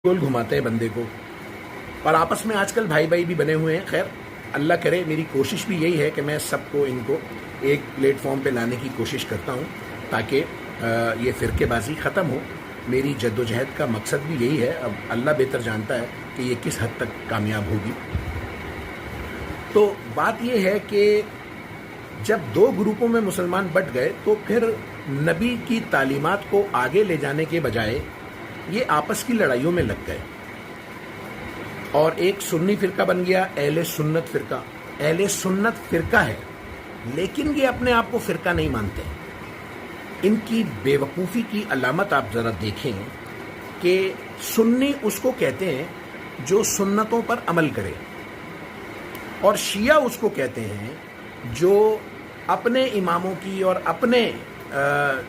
گول گھماتے ہیں بندے کو، اور آپس میں آج کل بھائی بھائی بھی بنے ہوئے ہیں. خیر اللہ کرے، میری کوشش بھی یہی ہے کہ میں سب کو ان کو ایک پلیٹ فارم پہ لانے کی کوشش کرتا ہوں تاکہ یہ فرقے بازی ختم ہو. میری جد و جہد کا مقصد بھی یہی ہے. اب اللہ بہتر جانتا ہے کہ یہ کس حد تک کامیاب ہوگی. تو بات یہ ہے کہ جب دو گروپوں میں مسلمان بٹ گئے تو پھر نبی کی تعلیمات کو آگے لے جانے کے بجائے یہ آپس کی لڑائیوں میں لگ گئے، اور ایک سنی فرقہ بن گیا اہل سنت فرقہ. اہل سنت فرقہ ہے لیکن یہ اپنے آپ کو فرقہ نہیں مانتے. ان کی بے وقوفی کی علامت آپ ذرا دیکھیں کہ سنی اس کو کہتے ہیں جو سنتوں پر عمل کرے، اور شیعہ اس کو کہتے ہیں جو اپنے اماموں کی اور اپنے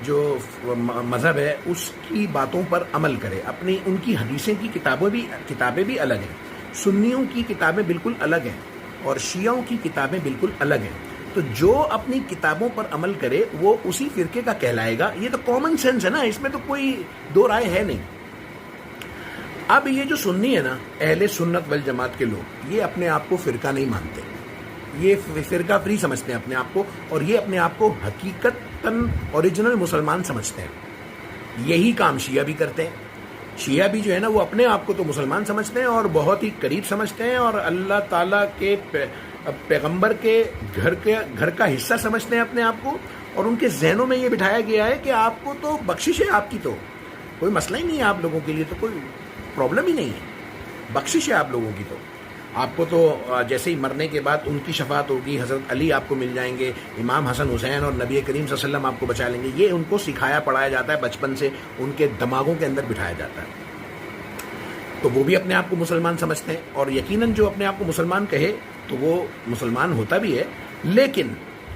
جو مذہب ہے اس کی باتوں پر عمل کرے. اپنی ان کی حدیثیں کی کتابیں بھی الگ ہیں. سنیوں کی کتابیں بالکل الگ ہیں اور شیعوں کی کتابیں بالکل الگ ہیں. تو جو اپنی کتابوں پر عمل کرے وہ اسی فرقے کا کہلائے گا. یہ تو کامن سینس ہے نا، اس میں تو کوئی دو رائے ہے نہیں. اب یہ جو سنی ہے نا، اہل سنت والجماعت کے لوگ، یہ اپنے آپ کو فرقہ نہیں مانتے. یہ فرقہ فری سمجھتے ہیں اپنے آپ کو، اور یہ اپنے آپ کو حقیقتاً اوریجنل مسلمان سمجھتے ہیں. یہی کام شیعہ بھی کرتے ہیں. شیعہ بھی جو ہے نا وہ اپنے آپ کو تو مسلمان سمجھتے ہیں اور بہت ہی قریب سمجھتے ہیں، اور اللہ تعالیٰ کے پیغمبر کے گھر کا حصہ سمجھتے ہیں اپنے آپ کو. اور ان کے ذہنوں میں یہ بٹھایا گیا ہے کہ آپ کو تو بخشش ہے، آپ کی تو کوئی مسئلہ ہی نہیں ہے، آپ لوگوں کے لیے تو کوئی پرابلم ہی نہیں ہے، بخشش ہے آپ لوگوں کی. تو آپ کو تو جیسے ہی مرنے کے بعد ان کی شفاعت ہوگی، حضرت علی آپ کو مل جائیں گے، امام حسن حسین، اور نبی کریم صلی اللہ علیہ وسلم آپ کو بچا لیں گے. یہ ان کو سکھایا پڑھایا جاتا ہے، بچپن سے ان کے دماغوں کے اندر بٹھایا جاتا ہے. تو وہ بھی اپنے آپ کو مسلمان سمجھتے ہیں، اور یقیناً جو اپنے آپ کو مسلمان کہے تو وہ مسلمان ہوتا بھی ہے. لیکن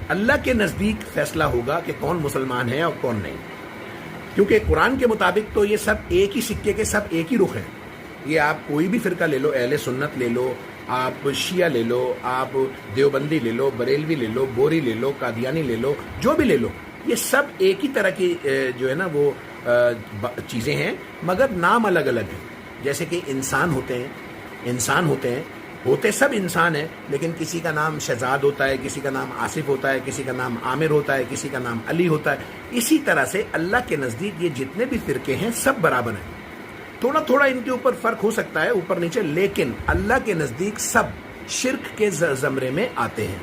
اللہ کے نزدیک فیصلہ ہوگا کہ کون مسلمان ہے اور کون نہیں، کیونکہ قرآن کے مطابق تو یہ سب ایک ہی سکے کے سب ایک ہی رخ ہیں. یہ آپ کوئی بھی فرقہ لے لو، اہل سنت لے لو، آپ شیعہ لے لو، آپ دیوبندی لے لو، بریلوی لے لو، بوری لے لو، قادیانی لے لو، جو بھی لے لو، یہ سب ایک ہی طرح کی جو ہے نا وہ چیزیں ہیں، مگر نام الگ الگ ہیں. جیسے کہ انسان ہوتے ہیں، ہوتے سب انسان ہیں، لیکن کسی کا نام شہزاد ہوتا ہے، کسی کا نام آصف ہوتا ہے، کسی کا نام عامر ہوتا ہے، کسی کا نام علی ہوتا ہے. اسی طرح سے اللہ کے نزدیک یہ جتنے بھی فرقے ہیں سب برابر ہیں. تھوڑا تھوڑا ان کے اوپر فرق ہو سکتا ہے اوپر نیچے، لیکن اللہ کے نزدیک سب شرک کے زمرے میں آتے ہیں.